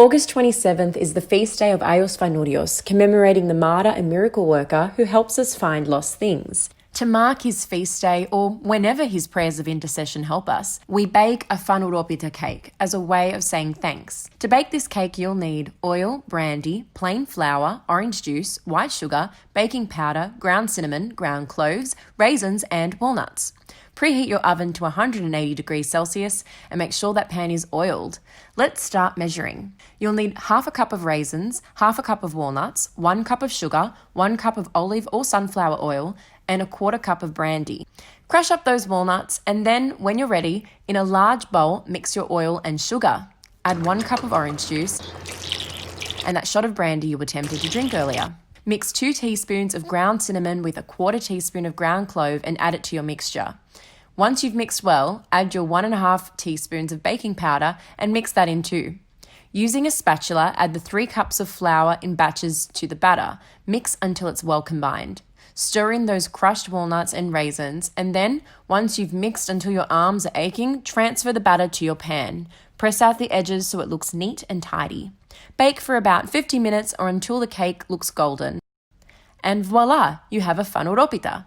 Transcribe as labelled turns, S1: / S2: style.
S1: August 27th is the feast day of St Fanourios, commemorating the martyr and miracle worker who helps us find lost things. To mark his feast day, or whenever his prayers of intercession help us, we bake a Fanouropita cake as a way of saying thanks. To bake this cake, you'll need oil, brandy, plain flour, orange juice, white sugar, baking powder, ground cinnamon, ground cloves, raisins, and walnuts. Preheat your oven to 180 degrees Celsius and make sure that pan is oiled. Let's start measuring. You'll need half a cup of raisins, half a cup of walnuts, 1 cup of sugar, 1 cup of olive or sunflower oil, and a 1/4 cup of brandy. Crush up those walnuts and then, when you're ready, in a large bowl, mix your oil and sugar. Add 1 cup of orange juice and that shot of brandy you were tempted to drink earlier. Mix 2 teaspoons of ground cinnamon with a 1/4 teaspoon of ground clove and add it to your mixture. Once you've mixed well, add your 1.5 teaspoons of baking powder and mix that in too. Using a spatula, add the 3 cups of flour in batches to the batter. Mix until it's well combined. Stir in those crushed walnuts and raisins, and then, once you've mixed until your arms are aching, transfer the batter to your pan. Press out the edges so it looks neat and tidy. Bake for about 50 minutes or until the cake looks golden. And voila, you have a Fanouropita.